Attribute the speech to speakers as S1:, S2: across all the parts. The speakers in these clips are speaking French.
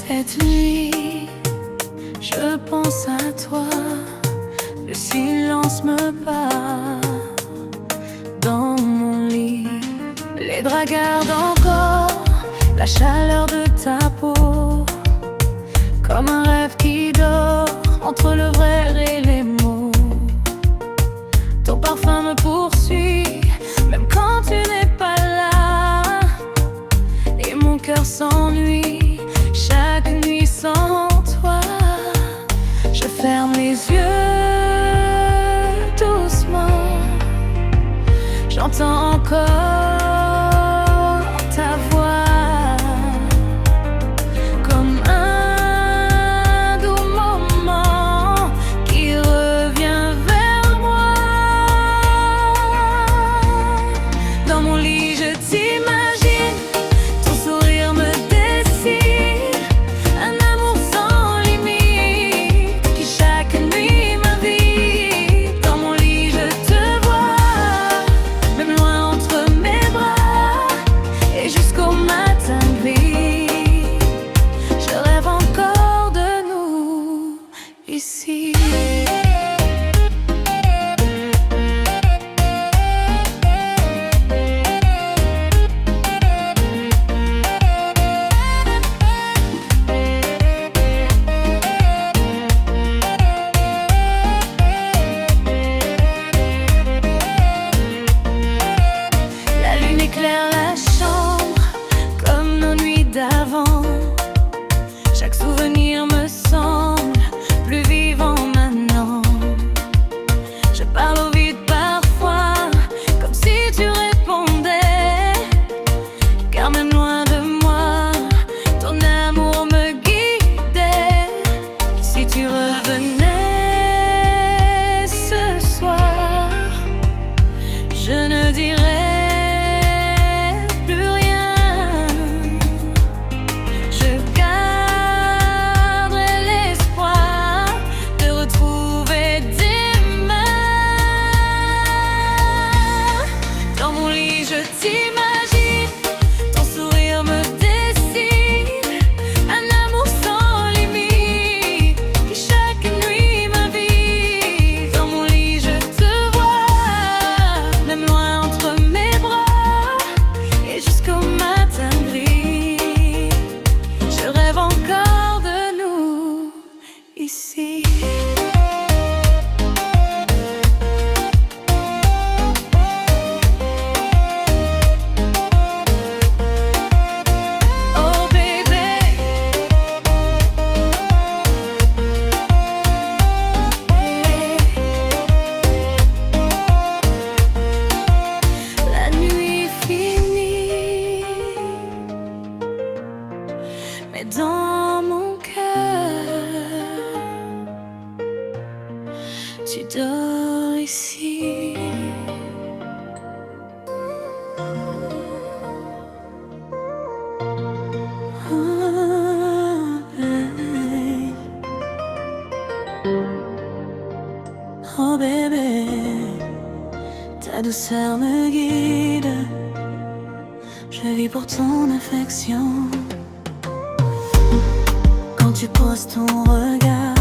S1: Cette nuit, je pense à toi, le silence me bat dans mon lit. Les draps gardent encore la chaleur de ta peau, comme un rêve qui dort entre le vrai et les mots. Ton parfum me poursuit, même quand tu n'es pas là, et mon cœur s'ennuie chaque nuit sans toi. Je ferme les yeux doucement, j'entends encore ta voix, comme un doux moment qui revient vers moi. Dans mon lit je t'imagine, ton sourire me dessine, un amour sans limite qui chaque nuit m'invite. Dans mon lit je te vois, même loin entre mes bras, et jusqu'au matin gris, je rêve encore de nous ici. La lune éclaire la chambre comme nos nuits d'avant. Chaque souvenir me semble plus vivant maintenant. Je parle au vide parfois, comme si tu répondais, car même loin de moi, ton amour me guidait. Si tu revenais ce soir, je ne dirais plus rien. Je garderai l'espoir de retrouver demain. Dans mon lit je t'imagine, ton sourire me dessine, un amour sans limite qui chaque nuit m'invite. Dans mon lit je te vois, même loin entre mes bras, et jusqu'au matin gris, je rêve encore de nous ici. Oh bébé, la nuit finie, mais dans mon cœur, tu dors ici. Oh bébé, ta douceur me guide, je vis pour ton affection. Quand tu poses ton regard,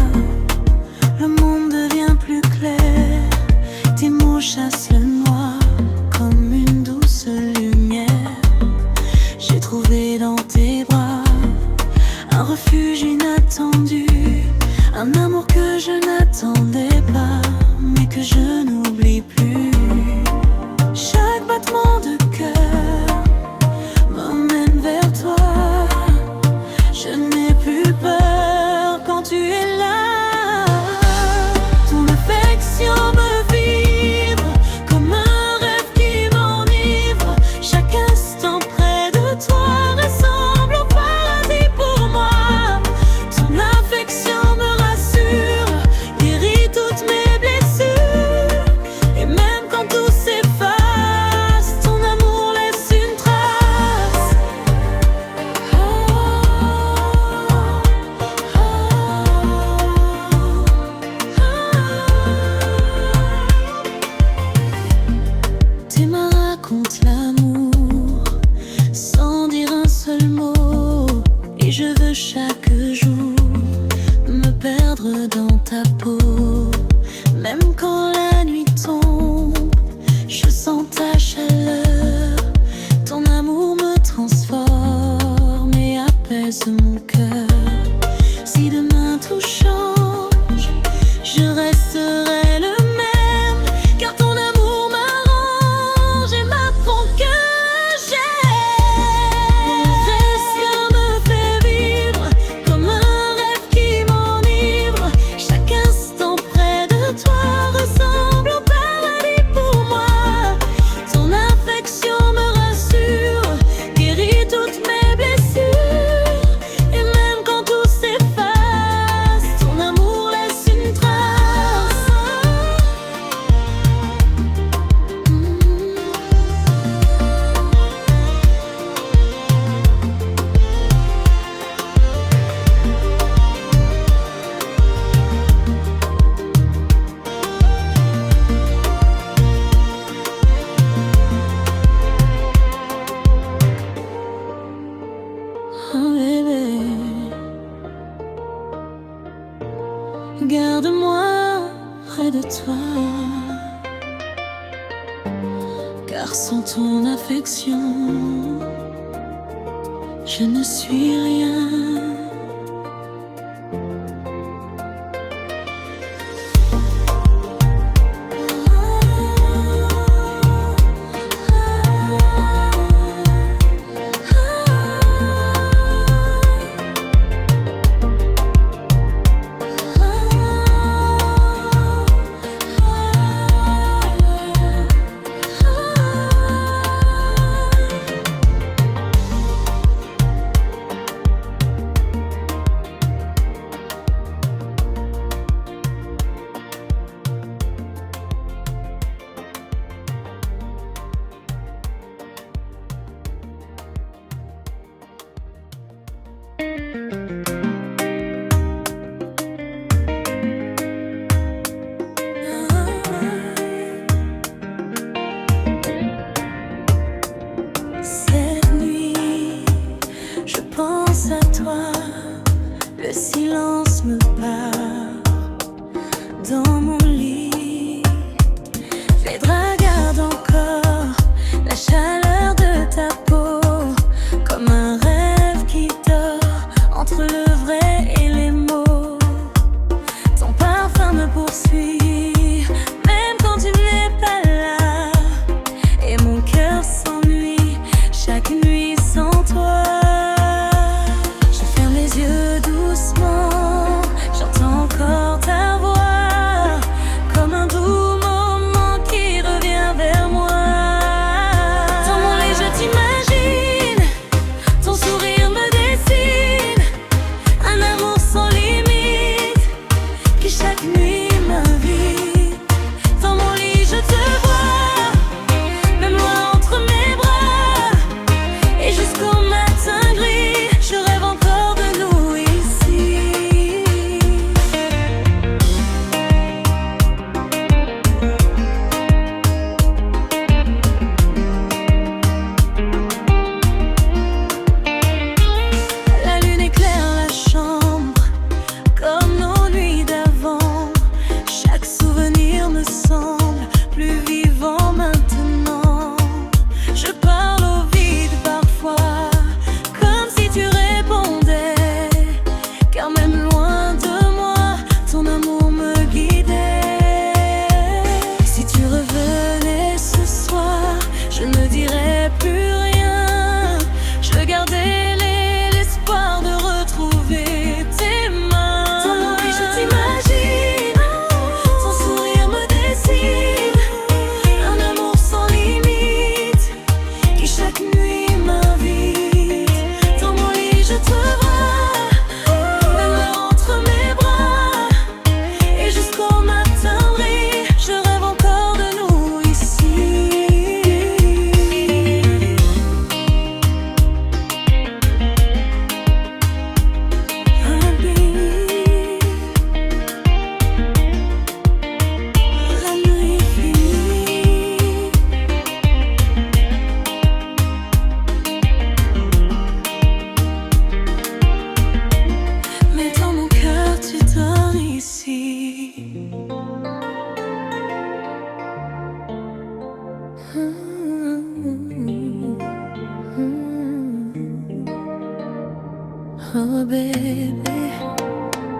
S1: le monde devient plus clair. Tes mots chassent le noir comme une douce lumière. J'ai trouvé dans tes bras un refuge inattendu, un amour que je n'attendais pas, mais que je n'oublie plus. Chaque battement de cœur m'emmène vers toi. Je n'ai plus peur quand tu es là. Ton affection me vibre près de toi, car sans ton affection, je ne suis rien. Cette nuit, je pense à toi, le silence me part dans mon lit. Je les regarde encore, la chaleur de ta peau, comme un rêve qui dort entre le vrai et les mots. Ton parfum me poursuit, même quand tu n'es pas là, et mon cœur s'ennuie chaque nuit sans toi. Je ferme les yeux doucement, j'entends encore ta voix, comme un doux moment qui revient vers moi. Dans mon lit je t'imagine, ton sourire me dessine, un amour sans limite qui chaque nuit m'invite. Dans mon lit je te vois, même loin entre mes bras, et jusqu'au matin gris, je rêve encore de nous ici. La lune éclaire la chambre comme nos nuits d'avant. Chaque souvenir me semble plus vivant maintenant. Je parle au vide parfois, comme si tu répondais, car même loin de moi, ton amour me guidait. Si tu revenais ce soir, je ne dirais plus rien. Je gardais l'espoir de retrouver tes mains. Dans mon lit je t'imagine, ton sourire me dessine, un amour sans limite qui chaque nuit m'invite. Dans mon lit je te vois, même loin entre mes bras, et jusqu'au matin gris, je rêve encore de nous ici. La nuit finit, mais dans mon cœur tu dors ici. Oh bébé,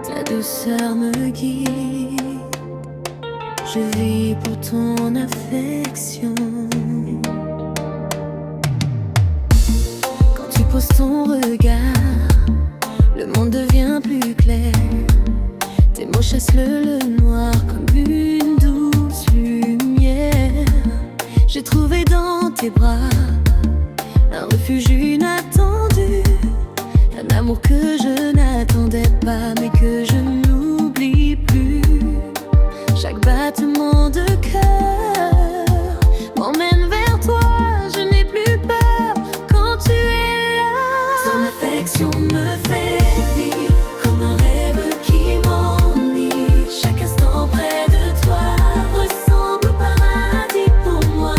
S1: ta douceur me guide, je vis pour ton affection. Quand tu poses ton regard, le monde devient plus clair. Tes mots chassent le noir comme une douce lumière. J'ai trouvé dans tes bras un refuge inattendu, un amour que je n'attendais pas, mais que je n'oublie plus. Chaque battement de cœur m'emmène vers toi, je n'ai plus peur quand tu es là. Ton affection me fait vivre comme un rêve qui m'ennuie. Chaque instant près de toi ressemble au paradis pour moi.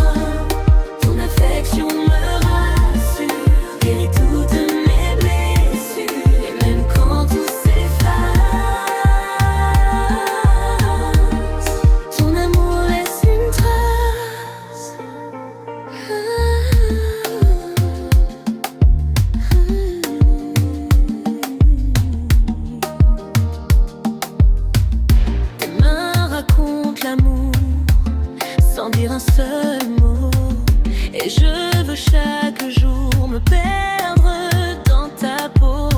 S1: Ton affection me rassure, guérit toutes mes blessures, et même quand tout s'efface, raconte l'amour sans dire un seul mot. Et je veux chaque jour me perdre dans ta peau.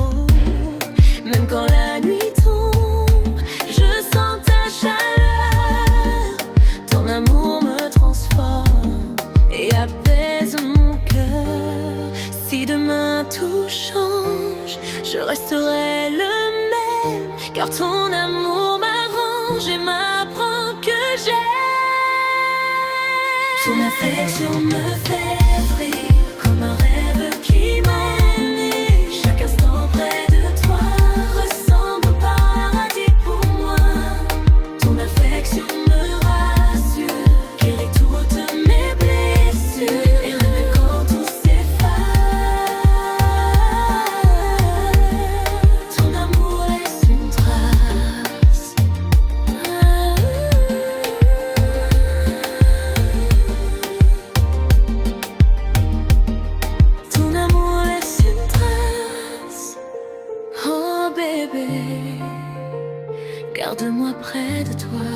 S1: Même quand la nuit tombe, je sens ta chaleur. Ton amour me transforme et apaise mon cœur. Si demain tout change, je resterai le même, car ton amour m'arrange et m'apprend que j'aime. Ton affection me fait rire comme un rêve qui m'ennuie. Chaque instant près de toi ressemble au paradis pour moi. Ton affection me rassure, guérit toutes mes blessures. Et même quand on s'efface, ton amour laisse une trace. Ton amour laisse une trace. Oh bébé, garde-moi près de toi,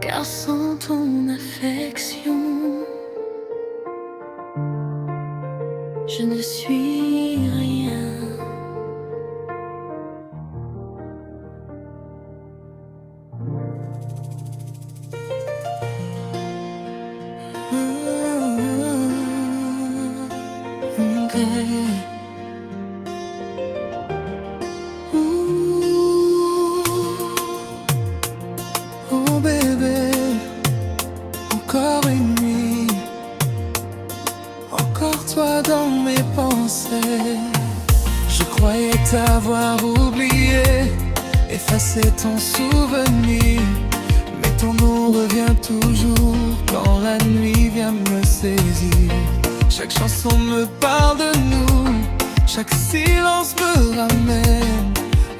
S1: car sans ton affection, je ne suis rien.
S2: Oh bébé, encore une nuit, encore toi dans mes pensées. Je croyais t'avoir oublié, effacé ton souvenir, mais ton nom revient toujours quand la nuit vient me saisir. Chaque chanson me parle de nous, chaque silence me ramène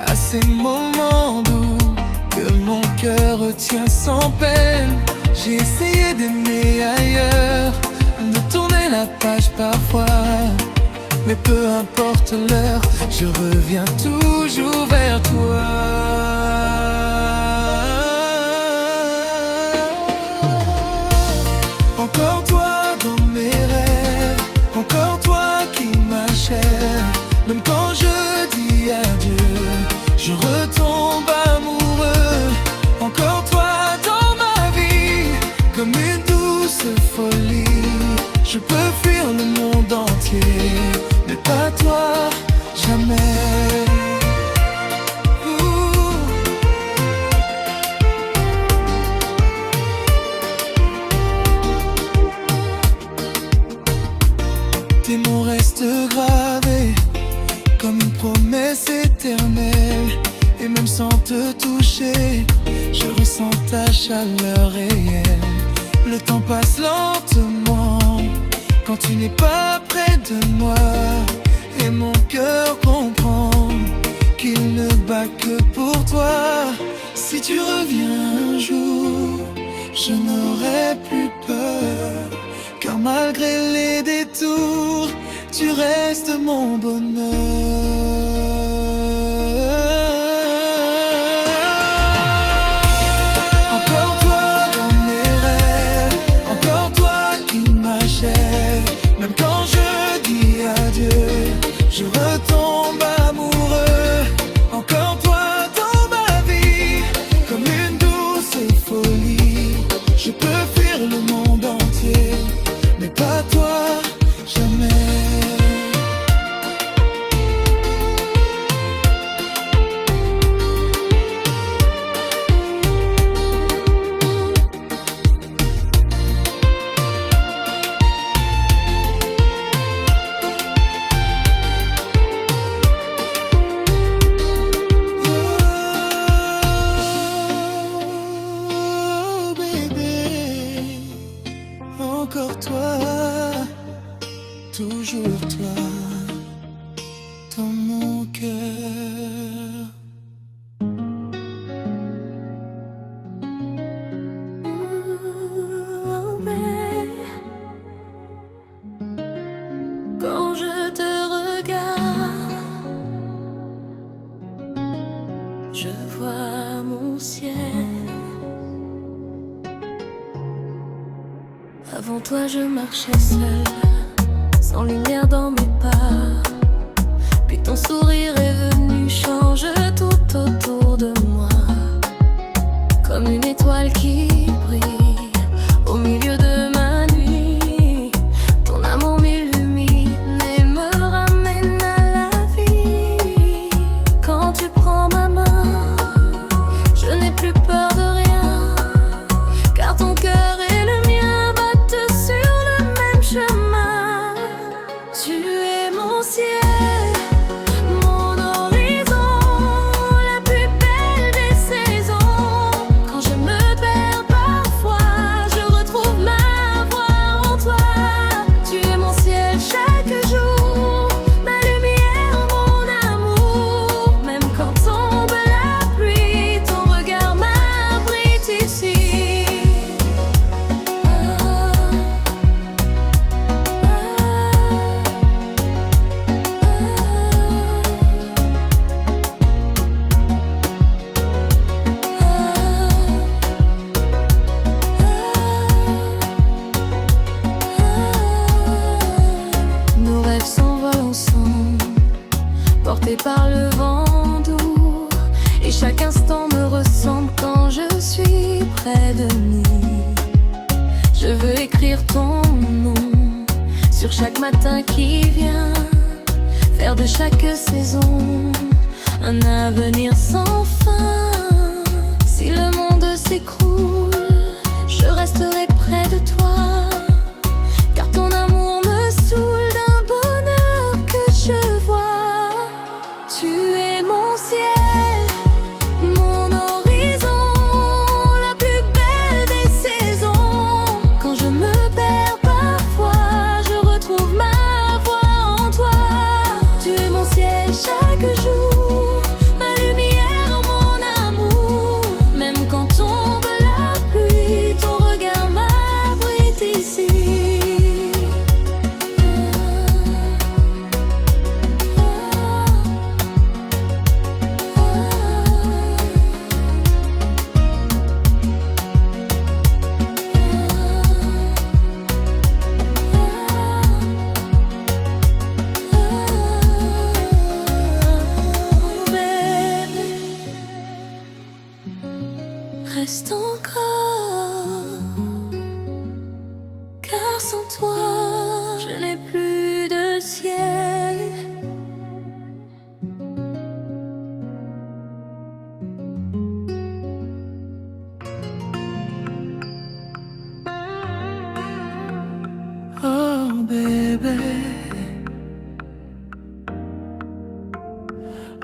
S2: à ces moments doux que mon cœur retient sans peine. J'ai essayé d'aimer ailleurs, de tourner la page parfois, mais peu importe l'heure, je reviens toujours vers toi. Encore toi dans mes rêves, encore toi qui m'achève. Même quand je dis adieu, je retombe amoureux. Encore toi dans ma vie, comme une douce folie. Je peux fuir le monde entier, mais pas toi, jamais. Tes mots restent gravés comme une promesse éternelle. Et même sans te toucher, je ressens ta chaleur réelle. Le temps passe lentement quand tu n'es pas près de moi, et mon cœur comprend qu'il ne bat que pour toi. Si tu reviens un jour, je n'aurai plus peur, car malgré les détours, tu restes mon bonheur. Encore toi dans mes rêves, encore toi qui m'achève. Même quand je dis adieu, je retombe amoureux. Encore toi dans ma vie, comme une douce folie. Je peux fuir le monde entier, mais pas toi, jamais.
S1: mon ciel. Avant toi je marchais seule, sans lumière dans mes pas. Puis ton sourire est venu, change tout autour de moi. Comme une étoile qui brille au milieu de ma nuit. Ton amour m'illumine et me ramène à la vie. Quand tu prends ma main, je n'ai plus peur de rien, car ton cœur et le mien battent sur le même chemin. Tu es mon ciel, mon horizon, la plus belle des saisons. Quand je me perds parfois, je retrouve ma voix en toi. Tu es mon ciel chaque jour, ma lumière, mon amour. Même quand tombe la pluie, ton regard m'abrite ici. Nos rêves s'envolent ensemble, portés par le vent doux. Et chaque instant me ressemble quand je suis près de nous. Je veux écrire ton nom sur chaque matin qui vient, faire de chaque saison un avenir sans fin. Si le monde s'écroule, je resterai près de toi, car ton amour me saoule d'un bonheur que je vois. Tu es mon ciel, mon horizon, la plus belle des saisons. Quand je me perds parfois, je retrouve ma voix en toi. Tu es mon ciel chaque jour, ma lumière, mon amour. Même quand tombe la pluie, ton regard m'abrite ici. Reste encore, car sans toi, je n'ai plus de ciel.
S2: Oh bébé,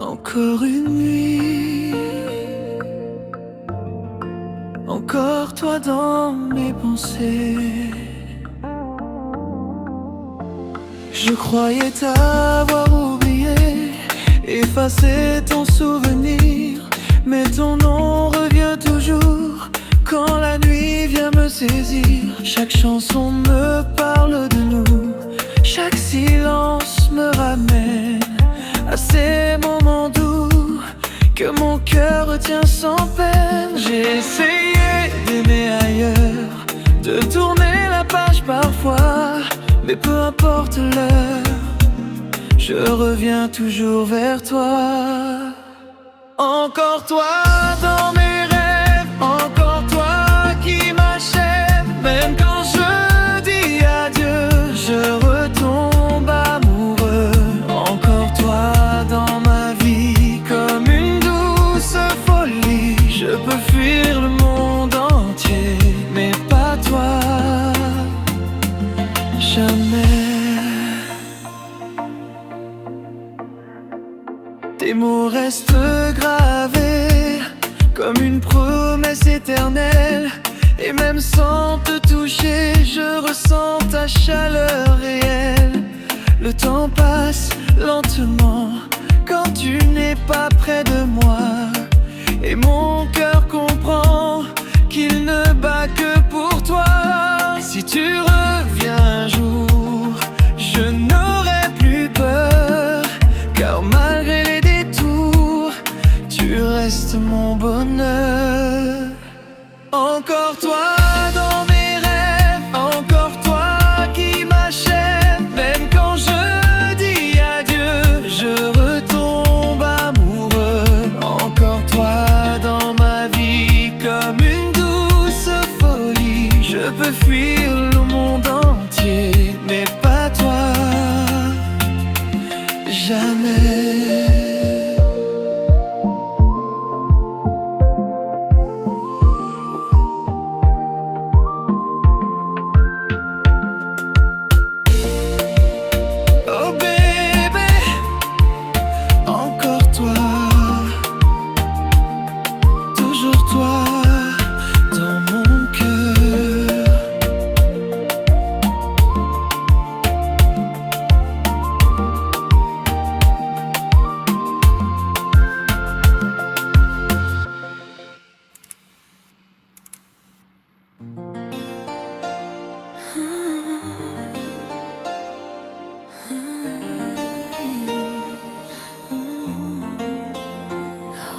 S2: encore une nuit, encore toi dans mes pensées. Je croyais t'avoir oublié, effacé ton souvenir, mais ton nom revient toujours quand la nuit vient me saisir. Chaque chanson me parle de nous, chaque silence me ramène à ces moments doux que mon cœur retient sans peine. J'ai essayé d'aimer ailleurs, de tourner la page parfois, mais peu importe l'heure, je reviens toujours vers toi. Encore toi dans mes rêves, encore toi qui m'achève. Même quand je dis adieu, je retombe amoureux. Encore toi dans ma vie, comme une douce folie. Je peux fuir le monde entier, mais pas toi, jamais. Tes mots restent gravés comme une promesse éternelle. Et même sans te toucher, je ressens ta chaleur réelle. Le temps passe lentement quand tu n'es pas près de moi, et mon cœur comprend qu'il ne bat que pour toi. Si tu reviens un jour, je n'aurai plus peur, car malgré les détours, tu restes mon bonheur. bonheur. Encore toi dans mes rêves, encore toi qui m'achève. Même quand je dis adieu, je retombe amoureux. Encore toi dans ma vie comme une douce folie. Je peux fuir le monde entier, mais pas toi, jamais. Oh bébé, encore toi, toujours toi dans mon cœur.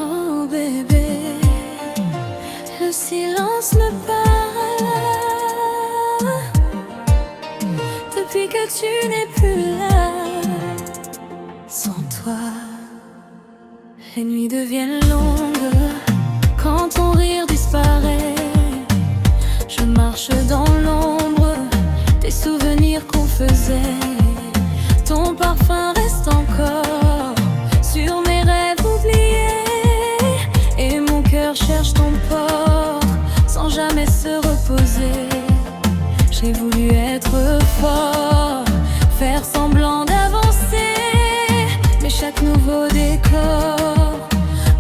S1: Oh bébé, le silence me parle. Depuis que tu n'es plus là, sans toi, les nuits deviennent longues. Quand ton rire disparaît, je marche dans l'ombre des souvenirs qu'on faisait. Ton parfum reste encore sur mes rêves oubliés, et mon cœur cherche ton port sans jamais se reposer. J'ai voulu être fort, faire semblant d'avancer, mais chaque nouveau décor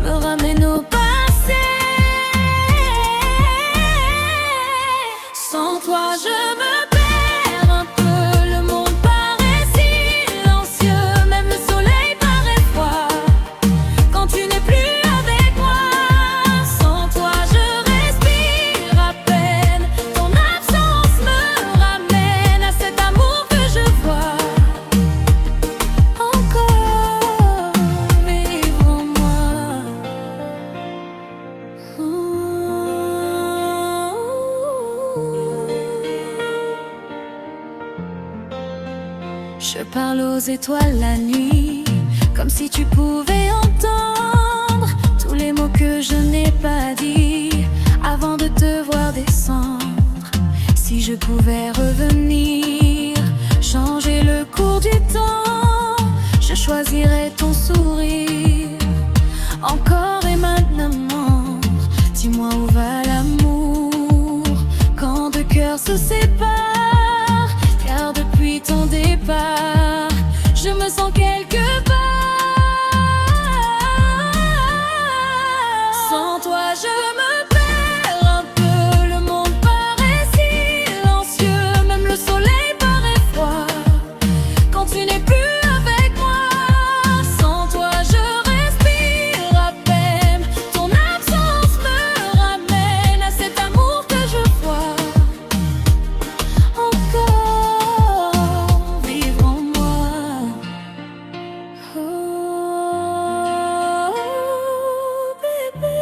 S1: me ramène au passé. Sans toi je me perds un peu, le monde paraît silencieux, même le soleil paraît froid quand tu n'es plus avec moi. Sans toi je respire à peine, ton absence me ramène à cet amour que je vois encore vivre en moi. Je parle aux étoiles la nuit, comme si tu pouvais entendre tous les mots que je n'ai pas dit avant de te voir descendre. Si je pouvais revenir, changer le cours du temps, je choisirais ton sourire encore et maintenant. Dis-moi où va l'amour quand deux cœurs se séparent, car depuis ton départ, je me sens quelque part. Sans toi je me perds un peu, le monde paraît silencieux, même le soleil paraît froid quand tu n'es plus avec moi. Sans toi je respire à peine, ton absence me ramène à cet amour que je vois encore vivre en moi. Oh bébé,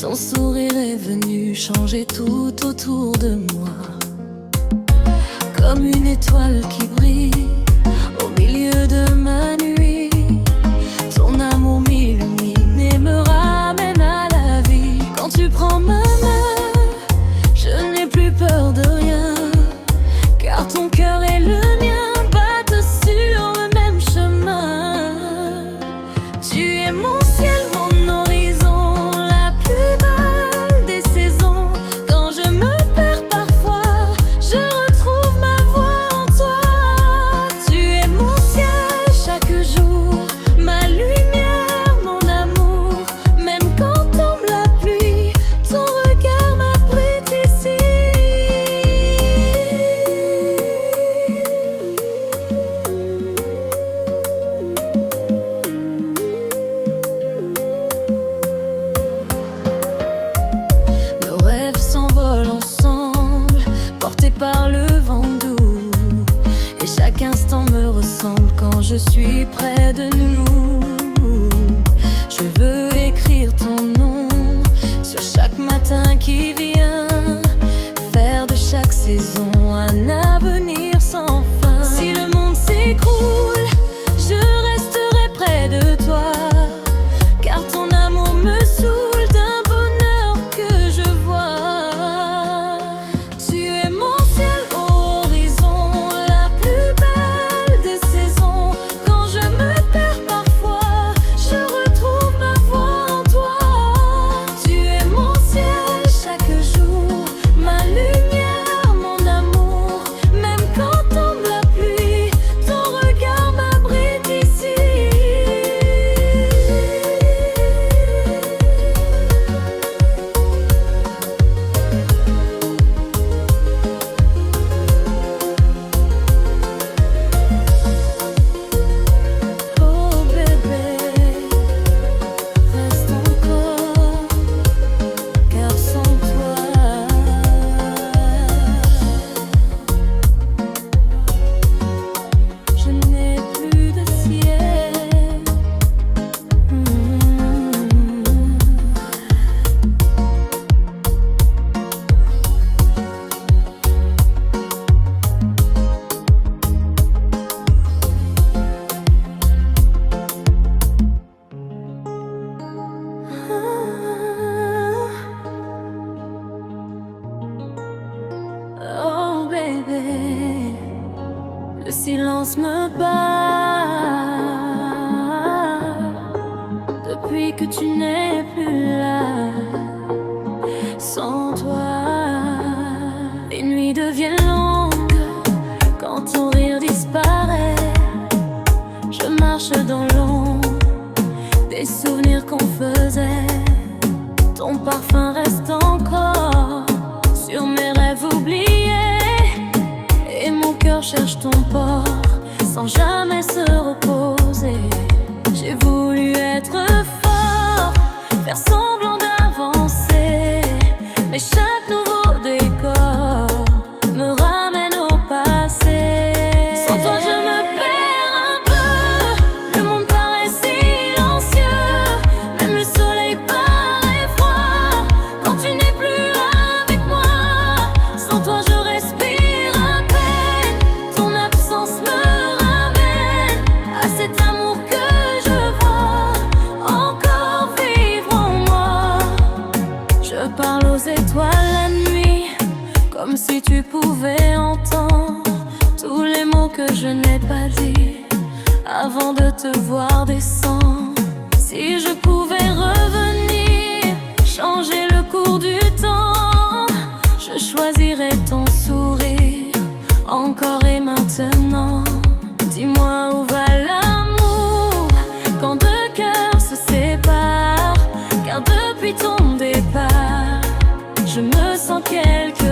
S1: Ton sourire est venu changer tout autour de moi, comme une étoile qui brille au milieu de ma nuit. Ton amour m'illumine et me ramène à la vie. Quand tu prends ma main, je n'ai plus peur de rien, car ton cœur et le mien battent sur le même chemin. Tu es mon ciel, mon horizon, la plus belle des saisons. Quand je me perds parfois, je retrouve ma voix en toi. Tu es mon ciel chaque jour, ma lumière, mon amour. Même quand tombe la pluie, ton regard m'abrite ici. Nos rêves s'envolent ensemble, portés par le vent doux. Et chaque instant me ressemble quand je suis près de nous. Je veux écrire ton nom sur chaque matin qui vient, faire de chaque saison un avenir sans fin. Si le monde s'écroule, je resterai près de toi, car ton amour me saoule d'un bonheur que je vois. Tu es mon ciel au horizon, la plus belle des saisons. Quand je me perds parfois, je retrouve ma voix en toi. Tu es mon ciel chaque jour, ma lumière, mon amour. Même quand tombe la pluie, ton regard m'abrite ici. Oh bébé, reste encore, car sans toi, je n'ai plus de ciel. Oh bébé, le silence me bat depuis que tu n'es plus là. Sans toi, les nuits deviennent longues quand ton rire disparaît. Je marche dans l'ombre des souvenirs qu'on faisait. Ton parfum reste encore sur mes rêves oubliés, et mon cœur cherche ton port sans jamais se reposer. J'ai voulu être fort, faire semblant d'avancer, mais chaque nouveau décor me ramène au passé. Sans toi je me perds un peu, le monde paraît silencieux, même le soleil paraît froid quand tu n'es plus avec moi. Sans toi je respire à peine, ton absence me ramène à cet amour que je vois encore vivre en moi. Je parle aux étoiles la nuit, comme si tu pouvais entendre tous les mots que je n'ai pas dit avant de te voir descendre. Si je pouvais revenir, changer le cours du temps, je choisirais ton sourire encore et maintenant. Dis-moi où va l'amour quand deux cœurs se séparent, car depuis ton départ, je me sens quelque